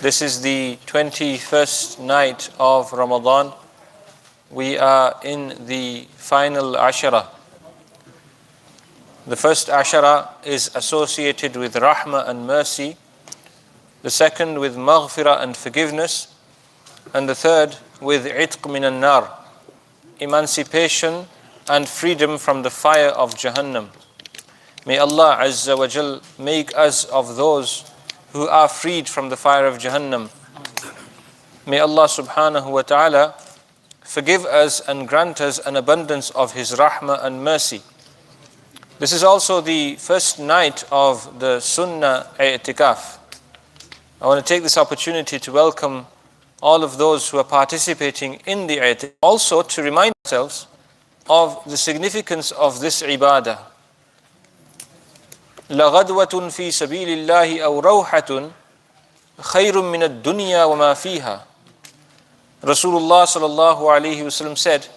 This is the 21st night of Ramadan. We are in the final Ashara. The first Ashara is associated with Rahmah and mercy, the second with Maghfirah and forgiveness, and the third with Itq min an-nar, emancipation and freedom from the fire of Jahannam. May Allah Azza wa Jal make us of those who are freed from the fire of Jahannam. May Allah subhanahu wa ta'ala forgive us and grant us an abundance of His rahmah and mercy. This is also the first night of the Sunnah i'tikaf. I want to take this opportunity to welcome all of those who are participating in the i'tikaf. Also to remind ourselves of the significance of this ibadah. لَغَدْوَةٌ فِي سَبِيلِ اللَّهِ أَوْ رَوْحَةٌ خَيْرٌ مِّنَ الدُّنْيَا وَمَا فِيهَا. Rasulullah sallallahu alayhi wasallam said,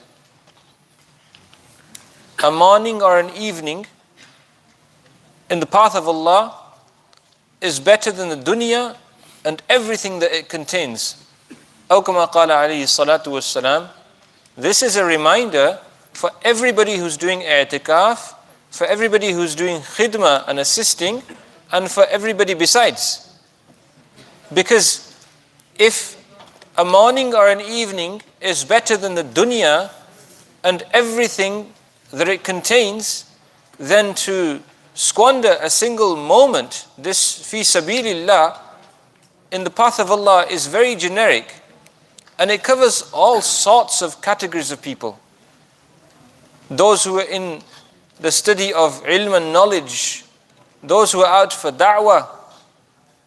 a morning or an evening in the path of Allah is better than the dunya and everything that it contains. أو كما قال عليه الصلاة والسلام. This is a reminder for everybody who's doing i'tikaf, for everybody who's doing khidmah and assisting, and for everybody besides. Because if a morning or an evening is better than the dunya and everything that it contains, then to squander a single moment, this fi sabilillah, in the path of Allah, is very generic, and it covers all sorts of categories of people. Those who are in the study of ilm and knowledge, those who are out for da'wah,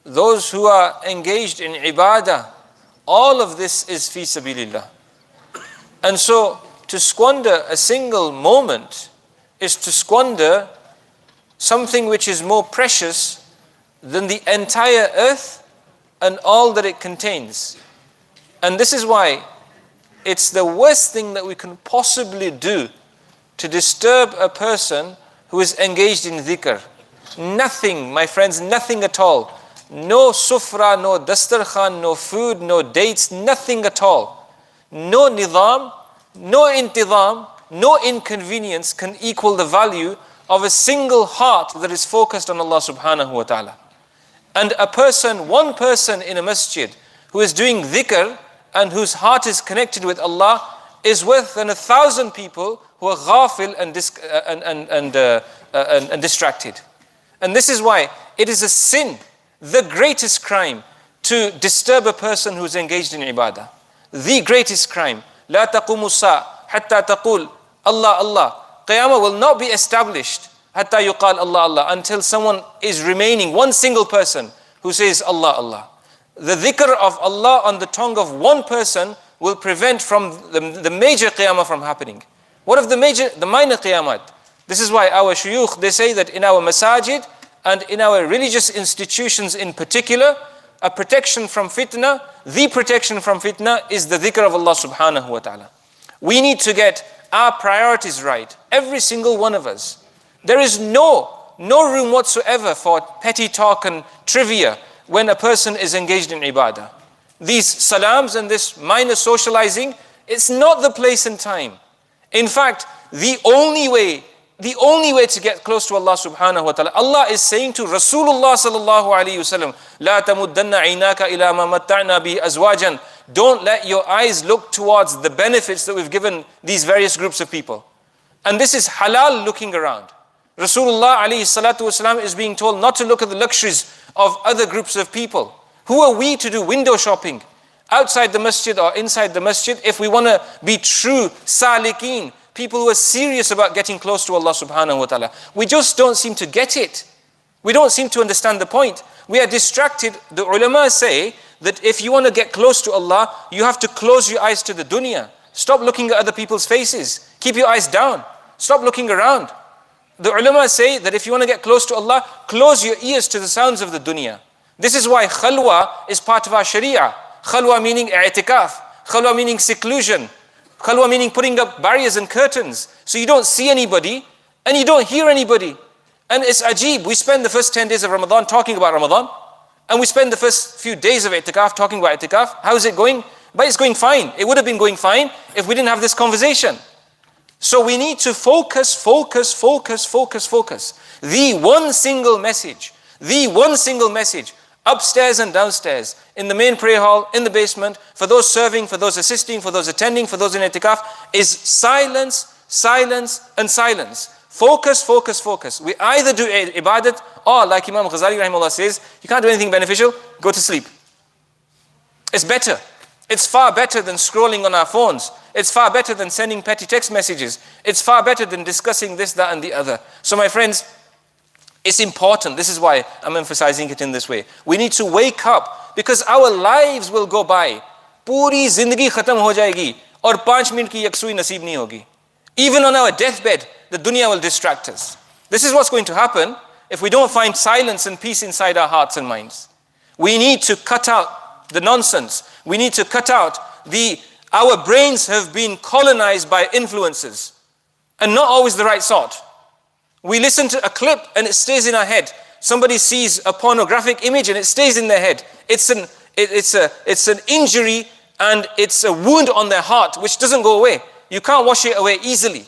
those who are engaged in ibadah, all of this is fi sabilillah. And so to squander a single moment is to squander something which is more precious than the entire earth and all that it contains. And this is why it's the worst thing that we can possibly do to disturb a person who is engaged in dhikr. Nothing, my friends, nothing at all. No sufra, no dastarkhan, no food, no dates, nothing at all. No nidam, no intidam, no inconvenience can equal the value of a single heart that is focused on Allah subhanahu wa ta'ala. And a person, one person in a masjid who is doing dhikr and whose heart is connected with Allah is worth than 1,000 people who are ghafil and distracted. And this is why it is a sin, the greatest crime, to disturb a person who is engaged in ibadah. The greatest crime. لا تقوم الساعة حتى تقول Allah Allah. Qiyamah will not be established حتى يقال Allah Allah, until someone is remaining, one single person who says Allah Allah. The dhikr of Allah on the tongue of one person will prevent from the major qiyamah from happening. What of the minor qiyamat? This is why our shuyukh, they say that in our masajid and in our religious institutions in particular, a protection from fitna, the protection from fitna is the dhikr of Allah subhanahu wa ta'ala. We need to get our priorities right, every single one of us. There is no room whatsoever for petty talk and trivia when a person is engaged in ibadah. These salams and this minor socializing, it's not the place and time. In fact, the only way to get close to Allah subhanahu wa ta'ala, Allah is saying to Rasulullah sallallahu alayhi wasallam, لا تمدن عيناك إلى ما متعنا به أزواجا. Don't let your eyes look towards the benefits that we've given these various groups of people. And this is halal looking around. Rasulullah alayhi salatu wasalam is being told not to look at the luxuries of other groups of people. Who are we to do window shopping outside the masjid or inside the masjid if we want to be true salikin, people who are serious about getting close to Allah subhanahu wa ta'ala? We just don't seem to get it. We don't seem to understand the point. We are distracted. The ulama say that if you want to get close to Allah, you have to close your eyes to the dunya. Stop looking at other people's faces. Keep your eyes down. Stop looking around. The ulama say that if you want to get close to Allah, close your ears to the sounds of the dunya. This is why khalwa is part of our sharia. Khalwa meaning i'tikaf. Khalwa meaning seclusion. Khalwa meaning putting up barriers and curtains so you don't see anybody and you don't hear anybody. And it's ajib. We spend the first 10 days of Ramadan talking about Ramadan. And we spend the first few days of i'tikaf talking about i'tikaf. How is it going? But it's going fine. It would have been going fine if we didn't have this conversation. So we need to focus. The one single message, upstairs and downstairs, in the main prayer hall, in the basement, for those serving, for those assisting, for those attending, for those in i'tikaf, is silence, and silence. Focus. We either do ibadat, or like Imam Ghazali rahimahullah says, you can't do anything beneficial, go to sleep. It's better. It's far better than scrolling on our phones. It's far better than sending petty text messages. It's far better than discussing this, that, and the other. So my friends, it's important. This is why I'm emphasizing it in this way. We need to wake up, because our lives will go by. Puri zindagi khatam ho jayegi, aur 5 minute ki yaksui naseeb nahi hogi. Even on our deathbed, the dunya will distract us. This is what's going to happen if we don't find silence and peace inside our hearts and minds. We need to cut out the nonsense. We need to cut out our brains have been colonized by influences, and not always the right sort. We listen to a clip and it stays in our head. Somebody sees a pornographic image and it stays in their head. It's an injury and it's a wound on their heart which doesn't go away. You can't wash it away easily.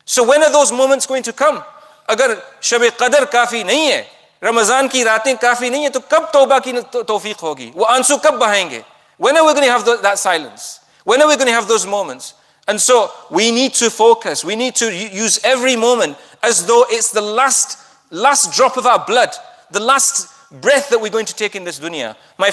So when are those moments going to come? Agar Shab-e Qadr kafi nahi hai, Ramazan ki raatein kafi nahi hai, to kab tawbah ki tawfiq hogi? Wo aansu kab bahenge? When are we going to have that silence? When are we going to have those moments? And so we need to focus. We need to use every moment as though it's the last drop of our blood, the last breath that we're going to take in this dunya. My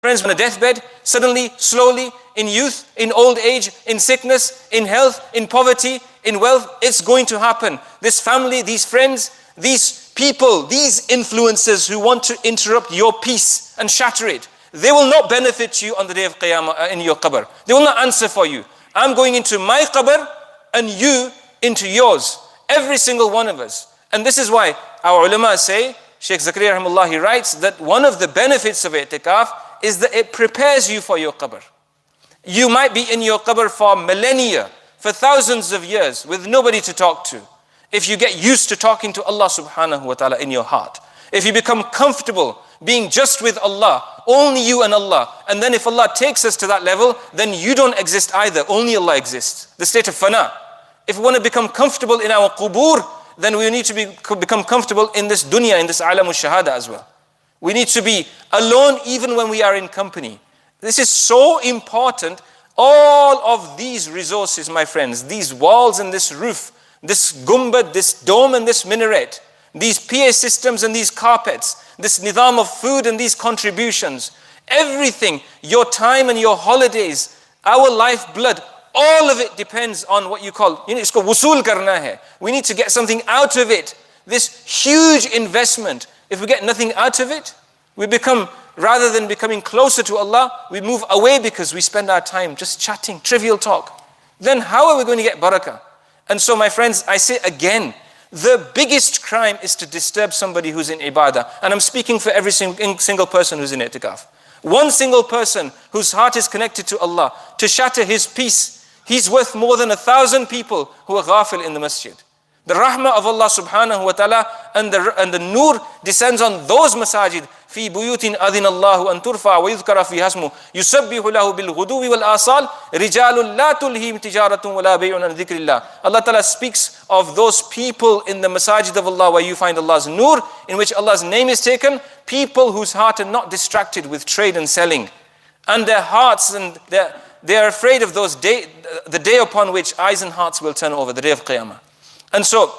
friends, on a deathbed, suddenly, slowly, in youth, in old age, in sickness, in health, in poverty, in wealth, it's going to happen. This family, these friends, these people, these influences who want to interrupt your peace and shatter it, they will not benefit you on the day of Qiyamah in your qabr. They will not answer for you. I'm going into my qabr and you into yours. Every single one of us. And this is why our ulama say, Shaykh Zakaria rahimahullah, he writes that one of the benefits of i'tikaf is that it prepares you for your qabr. You might be in your qabr for millennia, for thousands of years, with nobody to talk to. If you get used to talking to Allah subhanahu wa ta'ala in your heart, if you become comfortable being just with Allah, only you and Allah, and then if Allah takes us to that level, then you don't exist either, only Allah exists. The state of fana. If we want to become comfortable in our qubur, then we need to become comfortable in this dunya, in this alam shahada as well. We need to be alone even when we are in company. This is so important. All of these resources, my friends, these walls and this roof, this gumbad, this dome and this minaret, these PA systems and these carpets, this nidam of food and these contributions, everything, your time and your holidays, our lifeblood, all of it depends on what you call, isko wusul karna hai. We need to get something out of it. This huge investment, if we get nothing out of it, we become, rather than becoming closer to Allah, we move away because we spend our time just chatting, trivial talk. Then how are we going to get barakah? And so my friends, I say again, the biggest crime is to disturb somebody who's in ibadah. And I'm speaking for every single person who's in i'tikaf. One single person whose heart is connected to Allah, to shatter his peace, he's worth more than 1,000 people who are ghafil in the masjid. The rahmah of Allah subhanahu wa ta'ala and the nur descends on those masajid. في بيوت أذن الله أن ترفع ويذكر فيها اسمه يسبح له بالغدو والآصال رجال لا تلهيهم تجارة ولا بيع عن ذكر الله. Allah Ta'ala speaks of those people in the masajid of Allah where you find Allah's nur, in which Allah's name is taken, people whose heart are not distracted with trade and selling. And their hearts, and they are afraid of the day upon which eyes and hearts will turn over, the day of Qiyamah. And so,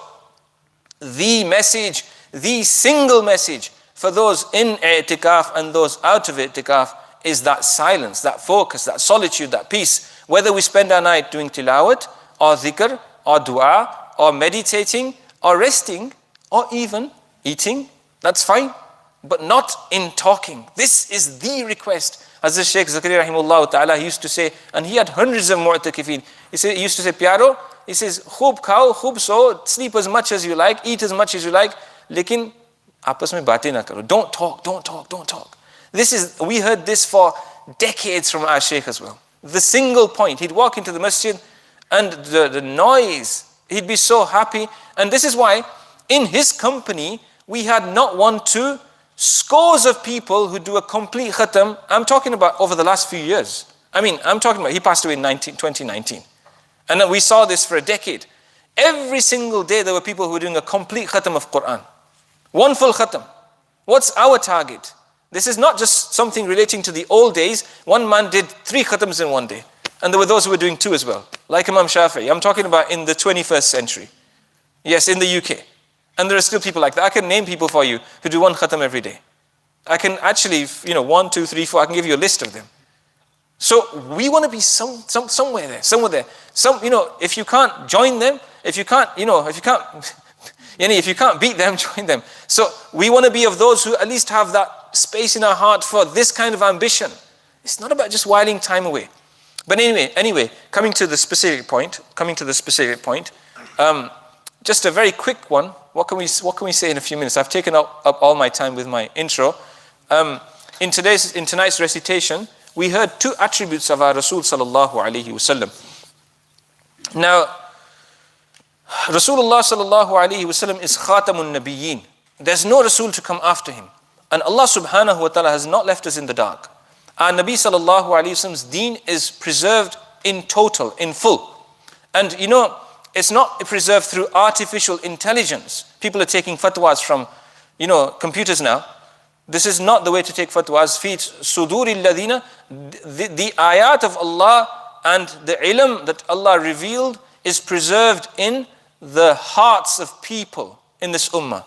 the message, the single message for those in i'tikaf and those out of i'tikaf is that silence, that focus, that solitude, that peace. Whether we spend our night doing tilawat, or dhikr, or dua, or meditating, or resting, or even eating, that's fine. But not in talking. This is the request. As the Shaykh Zakaria rahimahullah ta'ala, he used to say, and he had hundreds of mu'takifin. He used to say, Pyaro, he says, khub khao, khub so, sleep as much as you like, eat as much as you like, lekin apas mein baatein na karo. Don't talk. We heard this for decades from our Shaykh as well. The single point, he'd walk into the masjid and the noise, he'd be so happy. And this is why in his company, we had not one, two, scores of people who do a complete khatam. I'm talking about over the last few years. I'm talking about, he passed away in 2019. And then we saw this for a decade. Every single day there were people who were doing a complete khatam of Quran. One full khatam. What's our target? This is not just something relating to the old days. One man did 3 khatams in one day. And there were those who were doing 2 as well. Like Imam Shafi'i. I'm talking about in the 21st century. Yes, in the UK. And there are still people like that. I can name people for you who do 1 khatam every day. I can actually, 1, 2, 3, 4, I can give you a list of them. So we want to be somewhere there. If you can't join them, if you can't beat them, join them. So we want to be of those who at least have that space in our heart for this kind of ambition. It's not about just whiling time away. But anyway, coming to the specific point, just a very quick one. What can we say in a few minutes? I've taken up all my time with my intro. In tonight's recitation, we heard 2 attributes of our Rasul sallallahu alaihi wasallam. Now, Rasulullah sallallahu alaihi wasallam is khatamun nabiyyin. There's no Rasul to come after him. And Allah subhanahu wa ta'ala has not left us in the dark. Our Nabi sallallahu alaihi wasallam's deen is preserved in total, in full. And it's not preserved through artificial intelligence. People are taking fatwas from, computers now. This is not the way to take fatwas. Fi suduri alladhina, the ayat of Allah and the ilm that Allah revealed is preserved in the hearts of people in this ummah.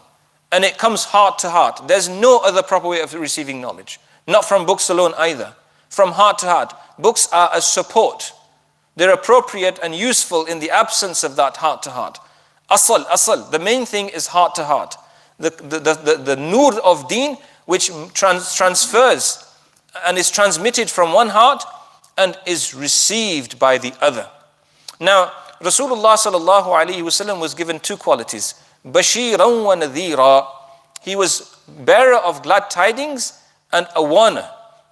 And it comes heart to heart. There's no other proper way of receiving knowledge. Not from books alone either. From heart to heart. Books are a support. They're appropriate and useful in the absence of that heart to heart. Asal. The main thing is heart to heart. The nur of deen which transfers and is transmitted from one heart and is received by the other. Now, Rasulullah sallallahu alaihi wasallam was given 2 qualities. Bashiran wa nadhira. He was bearer of glad tidings and a warner.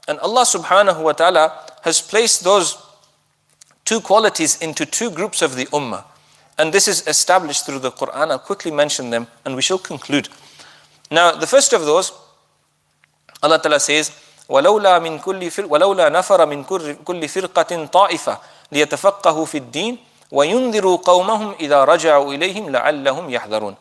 And Allah subhanahu wa ta'ala has placed those 2 qualities into 2 groups of the ummah. And this is established through the Quran. I'll quickly mention them and we shall conclude. Now, the first of those, Allah ta'ala says, وَلَوْلَا نَفَرَ مِنْ كُلِّ فِرْقَةٍ طَائِفَةٍ لِيَتَفَقَّهُوا فِي الدِّينِ وَيُنذِرُوا قَوْمَهُمْ إِذَا رَجَعُوا إِلَيْهِمْ لَعَلَّهُمْ يَحْذَرُونَ.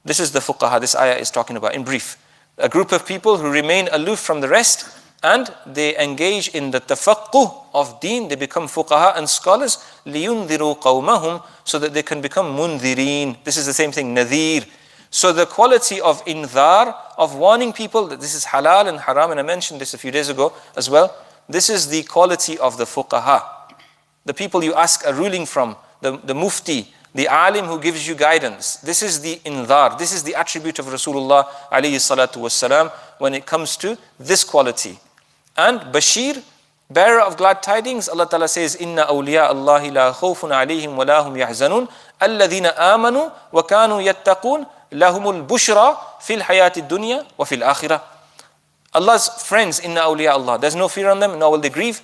This is the fuqaha this ayah is talking about in brief. A group of people who remain aloof from the rest and they engage in the tafaqquh of deen. They become fuqaha and scholars. لِيُنذِرُوا قَوْمَهُمْ, so that they can become mundhirin. This is the same thing, nadhir. So the quality of indhar, of warning people that this is halal and haram, and I mentioned this a few days ago as well. This is the quality of the fuqaha. The people you ask a ruling from, the mufti, the alim who gives you guidance. This is the indhar. This is the attribute of Rasulullah alayhi salatu wassalam when it comes to this quality. And Bashir, bearer of glad tidings, Allah Ta'ala says, Inna awliya Allahi la khawfun alayhim wa lahum yahzanun, alladhina amanu wa kanu yattaqun, lahumul bushra fil hayati dunya wa fil akhirah. Allah's friends, Inna awliya Allah, there's no fear on them, nor will they grieve.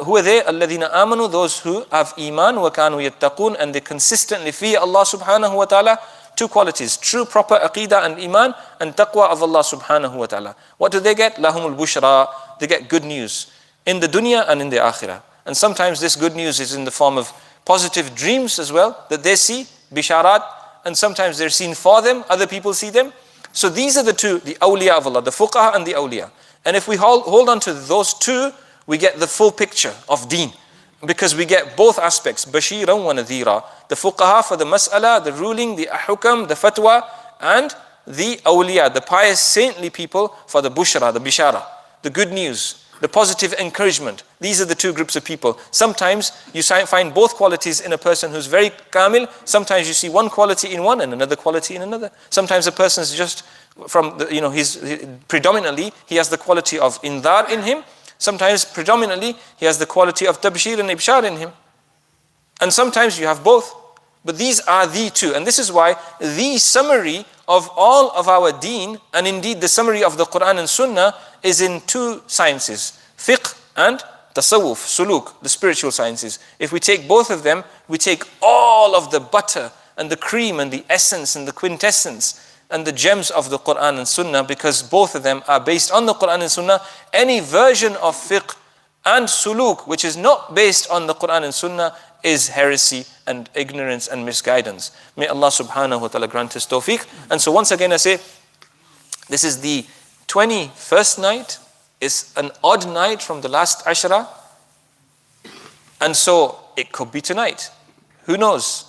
Who are they? Alladhina amanu, those who have iman, wa kanu yattaqun, and they consistently fear Allah subhanahu wa ta'ala. 2 qualities, true proper aqidah and iman, and taqwa of Allah subhanahu wa ta'ala. What do they get? Lahumul bushra, they get good news in the dunya and in the akhirah. And sometimes this good news is in the form of positive dreams as well, that they see, bisharat, and sometimes they're seen for them, other people see them. So these are the 2, the awliya of Allah, the fuqaha and the awliya. And if we hold on to those 2, we get the full picture of deen. Because we get both aspects, bashiran wa nadhira. The fuqaha for the mas'ala, the ruling, the ahukam, the fatwa, and the awliya, the pious saintly people for the bushra, the bishara, the good news, the positive encouragement. These are the 2 groups of people. Sometimes you find both qualities in a person who's very kamil. Sometimes you see one quality in one and another quality in another. Sometimes a person is just from predominantly he has the quality of indhar in him. Sometimes predominantly he has the quality of tabshir and ibshar in him. And sometimes you have both. But these are the 2. And this is why the summary of all of our deen, and indeed the summary of the Quran and Sunnah, is in 2 sciences. Fiqh and tasawwuf, suluk, the spiritual sciences. If we take both of them, we take all of the butter and the cream and the essence and the quintessence and the gems of the Quran and Sunnah, because both of them are based on the Quran and Sunnah. Any version of fiqh and suluk which is not based on the Quran and Sunnah is heresy and ignorance and misguidance. May Allah subhanahu wa ta'ala grant us tawfiq. And so once again I say, this is the 21st night. It's an odd night from the last Ashra. And so it could be tonight. Who knows?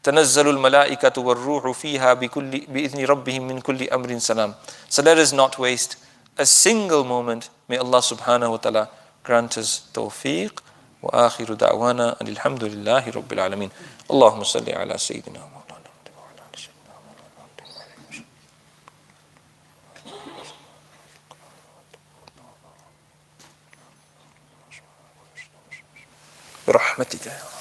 تنزل الملائكة والروح فيها بإذن ربهم من كل أمر سلام. So let us not waste a single moment. May Allah subhanahu wa ta'ala grant us tawfiq. وآخر دعوانا أن الحمد لله رب العالمين. اللهم صل على سيدنا مولانا برحمتك يا رب.